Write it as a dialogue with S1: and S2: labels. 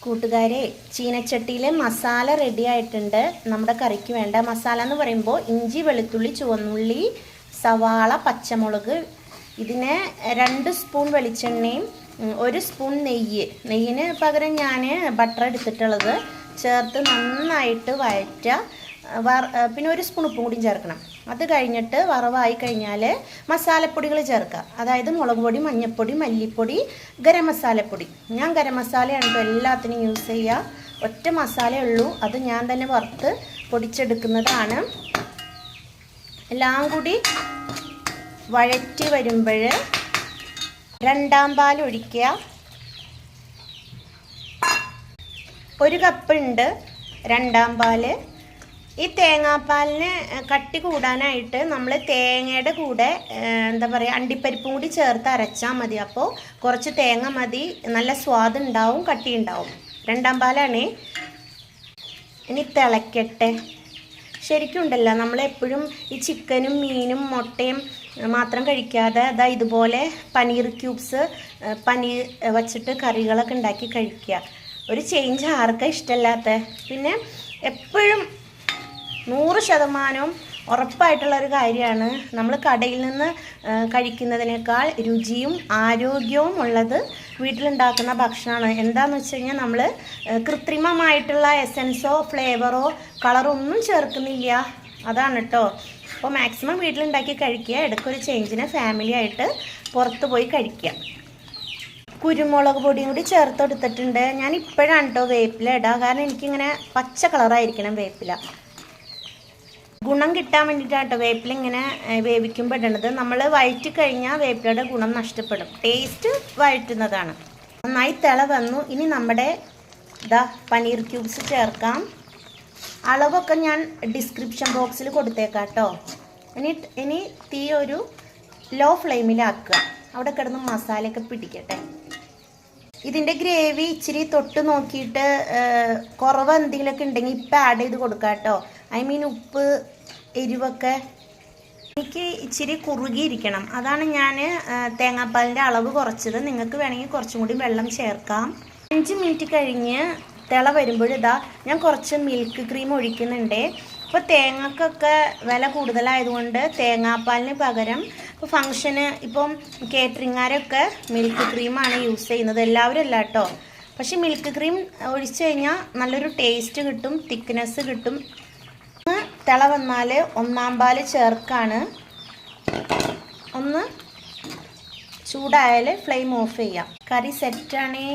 S1: കൂട്ടുകാരെ, ചീനച്ചട്ടിയിൽ മസാല റെഡി ആയിട്ടുണ്ട്. നമ്മുടെ കറിക്ക് വേണ്ട മസാല എന്ന് പറയുമ്പോൾ ഇഞ്ചി, വെളുത്തുള്ളി, ചുവന്നുള്ളി, സവാള, പച്ചമുളക്, ഇതിന് 2 സ്പൂൺ വെളിച്ചെണ്ണയും 1 സ്പൂൺ നെയ്യിന് പകരം ഞാൻ ബട്ടർ എടുത്തിട്ടുള്ളത് ചേർത്ത് നന്നായിട്ട് വഴറ്റുക. പിന്നെ 1 സ്പൂൺ ഉപ്പും കൂടി ചേർക്കണം. അത് കഴിഞ്ഞിട്ട് വറവായി കഴിഞ്ഞാൽ മസാലപ്പൊടികൾ ചേർക്കുക. അതായത് മുളക് പൊടി, മഞ്ഞൾപ്പൊടി, മല്ലിപ്പൊടി, ഗരം മസാലപ്പൊടി. ഞാൻ ഗരം മസാലയാണ് എല്ലാത്തിനും യൂസ് ചെയ്യുക. ഒറ്റ മസാലയേ ഉള്ളൂ, അത് ഞാൻ തന്നെ വറുത്ത് പൊടിച്ചെടുക്കുന്നതാണ്. എല്ലാം കൂടി വഴറ്റി വരുമ്പോൾ 2 പാൽ ഒഴിക്കുക. 1 കപ്പ് ഉണ്ട് 2 പാൽ. ഈ തേങ്ങാപ്പാലിന് കട്ടി കൂടാനായിട്ട് നമ്മൾ തേങ്ങയുടെ കൂടെ എന്താ പറയുക, അണ്ടിപ്പരിപ്പും കൂടി ചേർത്ത് അരച്ചാൽ മതി. അപ്പോൾ കുറച്ച് തേങ്ങ മതി, നല്ല സ്വാദ് ഉണ്ടാവും, കട്ടി ഉണ്ടാവും. 2 പാലാണ്. ഇനി തിളക്കട്ടെ. ശരിക്കും ഉണ്ടല്ലോ, നമ്മളെപ്പോഴും ഈ ചിക്കനും മീനും മുട്ടയും മാത്രം കഴിക്കാതെ ഇതുപോലെ പനീർ ക്യൂബ്സ്, പനീർ വച്ചിട്ട് കറികളൊക്കെ ഉണ്ടാക്കി കഴിക്കുക. ഒരു ചേഞ്ച് ആർക്കാണ് ഇഷ്ടമല്ലാത്ത? പിന്നെ എപ്പോഴും 100% ഉറപ്പായിട്ടുള്ളൊരു കാര്യമാണ്, നമ്മൾ കടയിൽ നിന്ന് കഴിക്കുന്നതിനേക്കാൾ രുചിയും ആരോഗ്യവും ഉള്ളത് വീട്ടിലുണ്ടാക്കുന്ന ഭക്ഷണമാണ്. എന്താണെന്ന് വെച്ച് കഴിഞ്ഞാൽ നമ്മൾ കൃത്രിമമായിട്ടുള്ള എസൻസോ ഫ്ലേവറോ കളറോ ഒന്നും ചേർക്കുന്നില്ല. അതാണ് കേട്ടോ. അപ്പോൾ മാക്സിമം വീട്ടിലുണ്ടാക്കി കഴിക്കുക. ഇടയ്ക്കൊരു ചേഞ്ചിന് ഫാമിലി ആയിട്ട് പുറത്ത് പോയി കഴിക്കുക. കുരുമുളക് പൊടിയും കൂടി ചേർത്ത് കൊടുത്തിട്ടുണ്ട്. ഞാൻ ഇപ്പോഴാണ് കേട്ടോ വേപ്പില ഇടുക, കാരണം എനിക്കിങ്ങനെ പച്ച കളറായിരിക്കണം വേപ്പില. ഗുണം കിട്ടാൻ വേണ്ടിയിട്ടാണ് കേട്ടോ വേപ്പില ഇങ്ങനെ വേവിക്കുമ്പോൾ ഇടണത്. നമ്മൾ വഴറ്റി കഴിഞ്ഞാൽ വേപ്പിലയുടെ ഗുണം നഷ്ടപ്പെടും. ടേസ്റ്റ് വഴറ്റുന്നതാണ്. നന്നായി തിള വന്നു. ഇനി നമ്മുടെ പനീർ ക്യൂബ്സ് ചേർക്കാം. അളവൊക്കെ ഞാൻ ഡിസ്ക്രിപ്ഷൻ ബോക്സിൽ കൊടുത്തേക്കാം കേട്ടോ. ഇനി തീ ഒരു ലോ ഫ്ലെയിമിലാക്കുക. അവിടെ കിടന്ന് മസാലയൊക്കെ പിടിക്കട്ടെ. ഇതിൻ്റെ ഗ്രേവി ഇച്ചിരി തൊട്ട് നോക്കിയിട്ട് കുറവ് എന്തെങ്കിലുമൊക്കെ ഉണ്ടെങ്കിൽ ഇപ്പം ആഡ് ചെയ്ത് കൊടുക്കാം കേട്ടോ. ഉപ്പ്, എരിവൊക്കെ എനിക്ക് ഇച്ചിരി കുറുകിയിരിക്കണം. അതാണ് ഞാൻ തേങ്ങാപ്പാലിൻ്റെ അളവ് കുറച്ചത്. നിങ്ങൾക്ക് വേണമെങ്കിൽ കുറച്ചും കൂടി വെള്ളം ചേർക്കാം. 5 മിനിറ്റ് കഴിഞ്ഞ് തിള വരുമ്പോൾ ഞാൻ കുറച്ച് മിൽക്ക് ക്രീം ഒഴിക്കുന്നുണ്ട്. ഇപ്പോൾ തേങ്ങക്കൊക്കെ വില കൂടുതലായതുകൊണ്ട് തേങ്ങാപ്പാലിന് പകരം ഇപ്പോൾ ഫംഗ്ഷന് ഇപ്പം കേറ്ററിംഗുകാരൊക്കെ മിൽക്ക് ക്രീമാണ് യൂസ് ചെയ്യുന്നത്. എല്ലാവരും അല്ല കേട്ടോ. പക്ഷെ മിൽക്ക് ക്രീം ഒഴിച്ചു കഴിഞ്ഞാൽ നല്ലൊരു ടേസ്റ്റ് കിട്ടും, തിക്നെസ് കിട്ടും. തിള വന്നാൽ 1 പാൽ ചേർക്കാണ്. ഒന്ന് ചൂടായാൽ ഫ്ലെയിം ഓഫ് ചെയ്യാം. കറി സെറ്റാണേ.